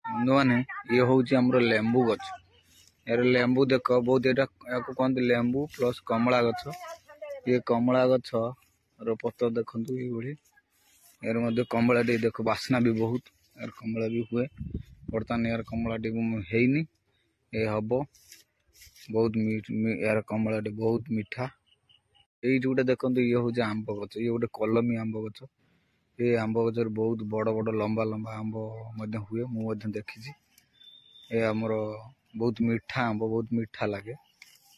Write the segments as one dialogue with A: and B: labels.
A: बंधु मैंने ये हूँ आमर लेंबू गच यार लेंबू देख बहुत यहाँ कहते लेंबू प्लस कमला गछ ये कमला गछ पत्र देखु ये यार कमला टी देख बास्ना भी बहुत यार कमला भी हुए बर्तमान यार कमला टी हैनी ये हम बहुत यार कमला टी बहुत मीठा ये जोटा देखो ये हूँ आंब गछ ये गोटे कलमी आंब गछ ये आंब गच बहुत बड़ बड़ लंबा लंबा आंब हुए मुझे देखी ये आमर बहुत मीठा आंब बहुत मीठा लगे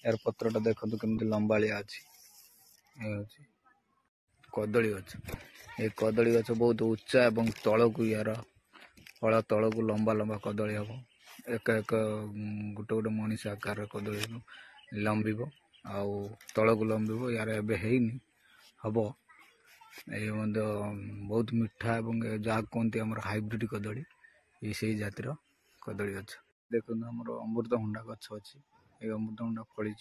A: यार पत्रटा देखो केमती लंबाଳିଆ अच्छी कदली गछ ये कदली गछ बहुत उच्चा एवं तलकू यार फल तलकू लंबा लंबा कदली हम एक एक गोटे गोटे मनीष आकार कदली लंबिब आउ तलकू लंबिब यार एबे हैनी हम ये बहुत मीठा एवं जहाँ कहते आम हाइब्रिड कदली ये से जातिर कदली गछ देखो आम अमृतभंडा गछ अच्छी ये अमृतभंडा फली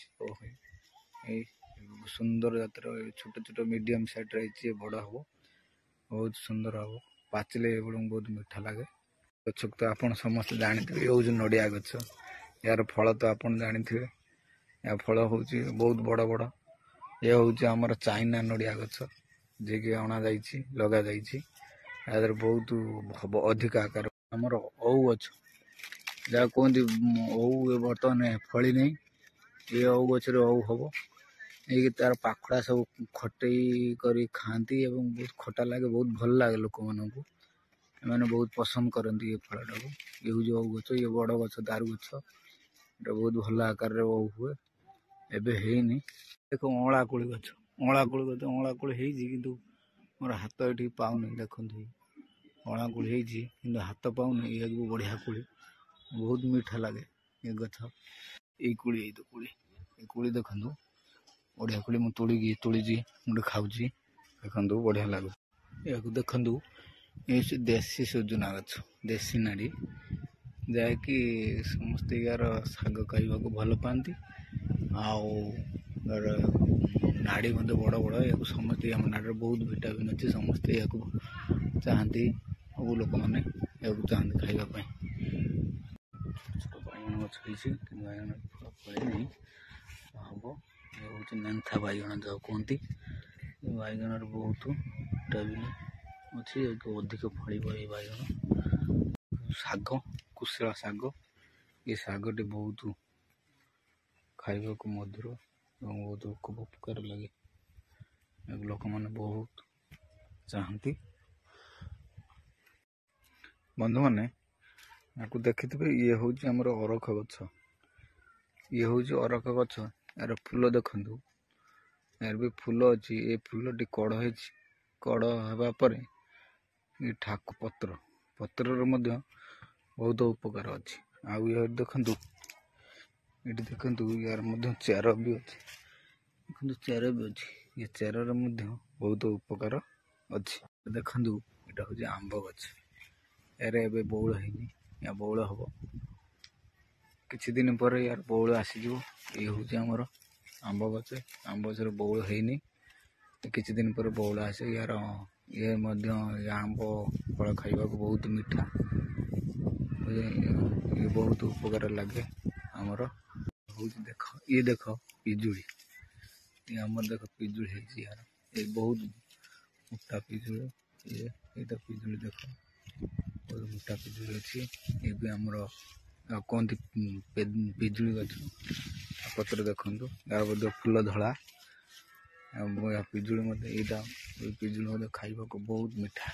A: सुंदर जातर छोट छोट मीडियम साइज रही बड़ हम बहुत सुंदर हम पाचिले बहुत मीठा लगे गछ तो आप समस्त जानते हूँ नड़िया गछ यार फल तो आप जानते या फल हूँ बहुत बड़ बड़ ये हूँ आमर चाइना नड़िया गछ जी कि अणा लगा बहुत अधिक आकार आमर औ गछ जहाँ कहते औ बर्तमान फली नहीं ये औ गच हम ये तार पाखुड़ा सब खटई कर खाती बहुत खटा लगे बहुत भल लगे लोक मानू मैंने बहुत पसंद करती ये फलटा को ये हूँ औ गछ ये बड़ गछ दारू गछ बहुत भल आकार हुए एबे हैनी देखो अँलाकोली गछ अँलाकोली कि मोर हाथ ये पाऊनी देखो अँलाकोली कि हाथ पाऊनी ये बढ़िया कोली बहुत मीठा लगे ये गछ ये कोली ये कोली देखो बढ़िया कोली मुझे तोड़ी मुझे खाऊँ देखो बढ़िया लगे या देखु ये देसी सुजुना गछ देसी नाड़ी जहाँकि समस्त यार शाग खावा भल पाती आर नाड़ी मत बड़ बड़ या समस्त आम नाड़ी बहुत विटामिन अच्छी समस्ते या चाहती सब लोक मैंने या चाहती खावाई छोट बैगण गछ बैगण फल फले नहीं हम ये हूँ नेंथा बैगण जो कहती बैगण बहुत विटामिन अच्छी अधिक फल ये बैगण शाग कुशला शाग ये शागटी बहुत खावा को मधुर और बहुत उपकार लगे लोक मैंने बहुत चाहती बंधु मैंने आपको देखि ये हूँ आमर अरख गछ ये हूँ अरख गछ यार फूल देखु यार भी फूल अच्छी ये फूलटी कड़ है कड़ होगापर ये ठाकु पत्र पत्र बहुत उपकार अच्छी आउ ये देखु ये देखु यार चेर भी अच्छी देखो चेर भी अच्छी ये चेर बहुत उपकार अच्छी देखु यहाँ हूँ आंब गछ यार एबे बौल हैनी या बौल हम किछि दिन पर यार बौल आसीज ये हूँ आमर आंब गछ आंब गच बौल हैनी किछि दिन पर बौल आसे यार ये आंब फल खावा बहुत मीठा ये बहुत उपकार लगे आमर हूँ देख पिजुड़ी ये आमर देख पिजुड़ी है यार ये बहुत मोटा पिजुड़ी ये तो पिजुड़ी देख बहुत मोटा पिजुड़ी अच्छी ये भी आमर कहती पिजुड़ी गछ पत्र देखु या फूल धला पिजुड़ी मत यहाँ पिजुड़ी खावा को बहुत मीठा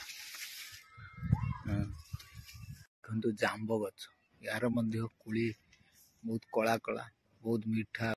A: देखु जांब गछ यार कोली बहुत कला कला बहुत मीठा।